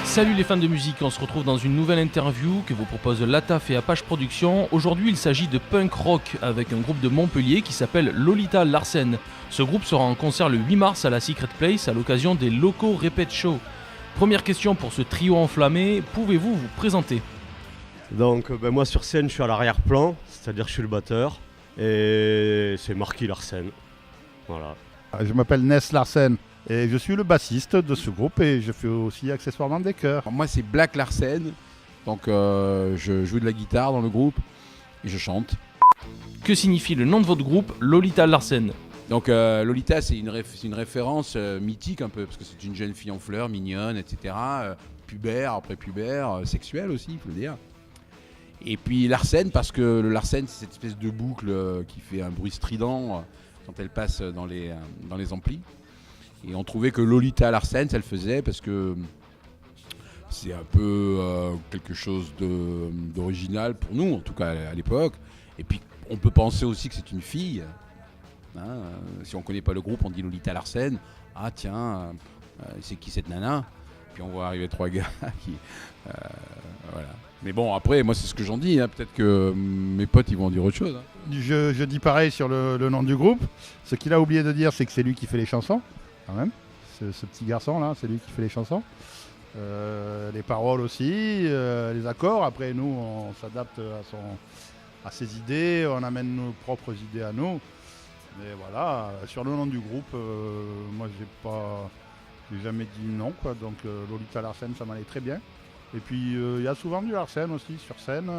Salut les fans de musique, on se retrouve dans une nouvelle interview que vous propose Lataf et Apache Productions. Aujourd'hui, il s'agit de punk rock avec un groupe de Montpellier qui s'appelle Lolita Larsen. Ce groupe sera en concert le 8 mars à la Secret Place à l'occasion des Loco Repet Show. Première question pour ce trio enflammé, pouvez-vous vous présenter ? Donc moi sur scène je suis à l'arrière-plan, c'est-à-dire que je suis le batteur et c'est Marky Larsen. Voilà. Je m'appelle Ness Larsen et je suis le bassiste de ce groupe et je fais aussi accessoirement des chœurs. Moi c'est Black Larsen, donc je joue de la guitare dans le groupe et je chante. Que signifie le nom de votre groupe, Lolita Larsen ? Donc Lolita c'est une référence mythique un peu, parce que c'est une jeune fille en fleurs, mignonne, etc. Pubère, après pubère, sexuelle aussi, il faut le dire. Et puis Larsen, parce que le Larsen c'est cette espèce de boucle qui fait un bruit strident quand elle passe dans les amplis. Et on trouvait que Lolita Larsen, ça le faisait parce que c'est un peu quelque chose d'original pour nous, en tout cas à l'époque. Et puis on peut penser aussi que c'est une fille. Si on ne connaît pas le groupe, on dit Lolita Larsen. Ah tiens, c'est qui cette nana ? Puis on voit arriver trois gars qui... voilà. Mais bon, après, moi c'est ce que j'en dis. Peut-être que mes potes ils vont en dire autre chose. Je dis pareil sur le nom du groupe. Ce qu'il a oublié de dire, c'est que c'est lui qui fait les chansons, quand même. Ce petit garçon là, c'est lui qui fait les chansons. Les paroles aussi, les accords. Après nous, on s'adapte à ses idées, on amène nos propres idées à nous. Mais voilà, sur le nom du groupe, moi j'ai jamais dit non, quoi. Donc Lolita Larsen, ça m'allait très bien. Et puis il y a souvent du Larsen aussi sur scène,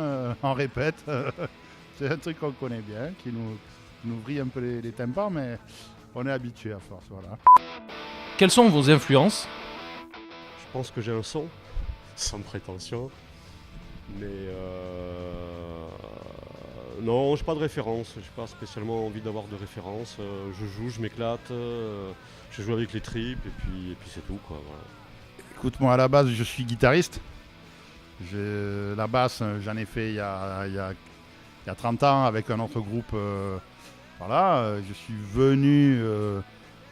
en répète. C'est un truc qu'on connaît bien, qui nous vrille un peu les tympans, mais on est habitué à force, voilà. Quelles sont vos influences ? Je pense que j'ai un son, sans prétention, mais non, j'ai pas de référence, j'ai pas spécialement envie d'avoir de référence. Je joue, je m'éclate, je joue avec les tripes et puis c'est tout, quoi. Voilà. Écoute, moi à la base je suis guitariste. La basse, j'en ai fait il y a 30 ans avec un autre groupe. Voilà, je suis venu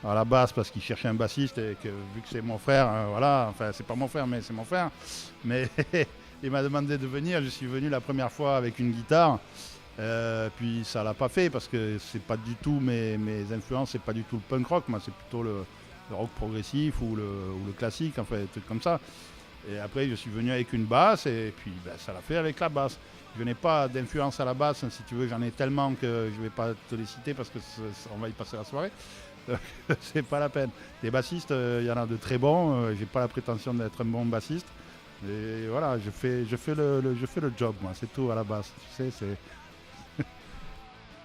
à la basse parce qu'il cherchait un bassiste et que vu que c'est mon frère, voilà, enfin c'est pas mon frère mais c'est mon frère. Mais il m'a demandé de venir, je suis venu la première fois avec une guitare. Puis ça l'a pas fait parce que c'est pas du tout mes influences, c'est pas du tout le punk rock, moi c'est plutôt le rock progressif ou le classique, enfin des trucs comme ça. Et après je suis venu avec une basse et puis ça l'a fait avec la basse. Je n'ai pas d'influence à la basse, si tu veux, j'en ai tellement que je ne vais pas te les citer parce qu'on va y passer la soirée. C'est pas la peine. Les bassistes, il y en a de très bons, j'ai pas la prétention d'être un bon bassiste. Et voilà, je fais le job, moi, c'est tout à la basse. Tu sais, c'est...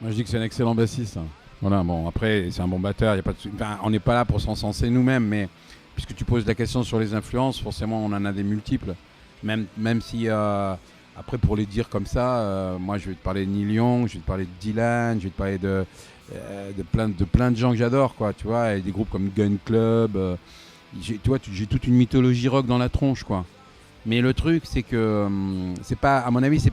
Moi je dis que c'est un excellent bassiste. Voilà, bon après c'est un bon batteur, y a pas de... enfin, on n'est pas là pour s'encenser nous-mêmes, mais puisque tu poses la question sur les influences, forcément on en a des multiples. Même si après pour les dire comme ça, moi je vais te parler de Neil Young, je vais te parler de Dylan, je vais te parler de plein de gens que j'adore, quoi, tu vois, et des groupes comme Gun Club. Tu vois, j'ai toute une mythologie rock dans la tronche, quoi. Mais le truc c'est que c'est pas, à mon avis,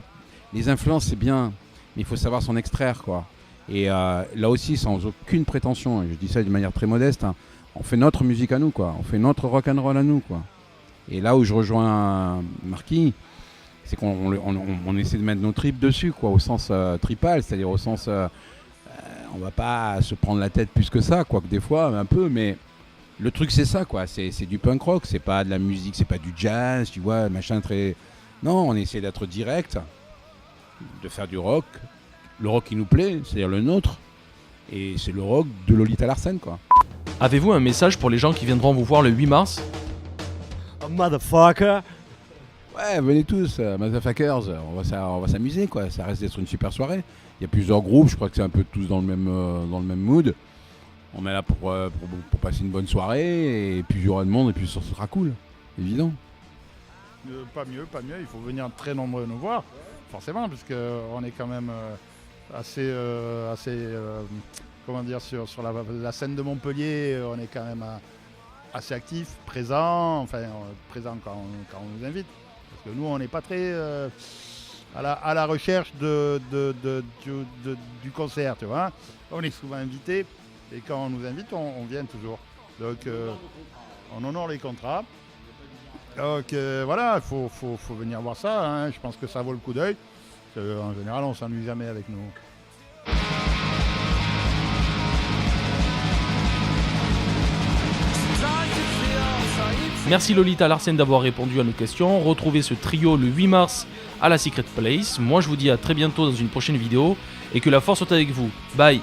les influences c'est bien, mais il faut savoir s'en extraire, quoi. Et là aussi sans aucune prétention, et je dis ça de manière très modeste, hein, on fait notre musique à nous, quoi. On fait notre rock and roll à nous, quoi. Et là où je rejoins Marky, c'est qu'on essaie de mettre nos tripes dessus, quoi, au sens tripal, c'est-à-dire au sens on va pas se prendre la tête plus que ça, quoique des fois un peu, mais le truc c'est ça, quoi. C'est du punk rock, c'est pas de la musique, c'est pas du jazz, tu vois, machin très... Non, on essaie d'être direct, de faire du rock, le rock qui nous plaît, c'est-à-dire le nôtre, et c'est le rock de Lolita Larsen, quoi. Avez-vous un message pour les gens qui viendront vous voir le 8 mars ? Motherfucker! Ouais, venez tous, motherfuckers, on va s'amuser, quoi. Ça reste d'être une super soirée. Il y a plusieurs groupes, je crois que c'est un peu tous dans le même mood. On est là pour passer une bonne soirée, et puis il y aura de monde, et puis ça sera cool, évident. Pas mieux, il faut venir très nombreux nous voir, forcément, parce qu'on est quand même assez comment dire, sur la scène de Montpellier, on est quand même assez actif, présent quand on nous invite. Parce que nous, on n'est pas très à la recherche du concert, tu vois. On est souvent invités et quand on nous invite, on vient toujours. Donc on honore les contrats. Donc voilà, il faut venir voir ça, hein. Je pense que ça vaut le coup d'œil. En général, on ne s'ennuie jamais avec nous. Merci Lolita Larsen d'avoir répondu à nos questions. Retrouvez ce trio le 8 mars à la Secret Place. Moi je vous dis à très bientôt dans une prochaine vidéo et que la force soit avec vous. Bye.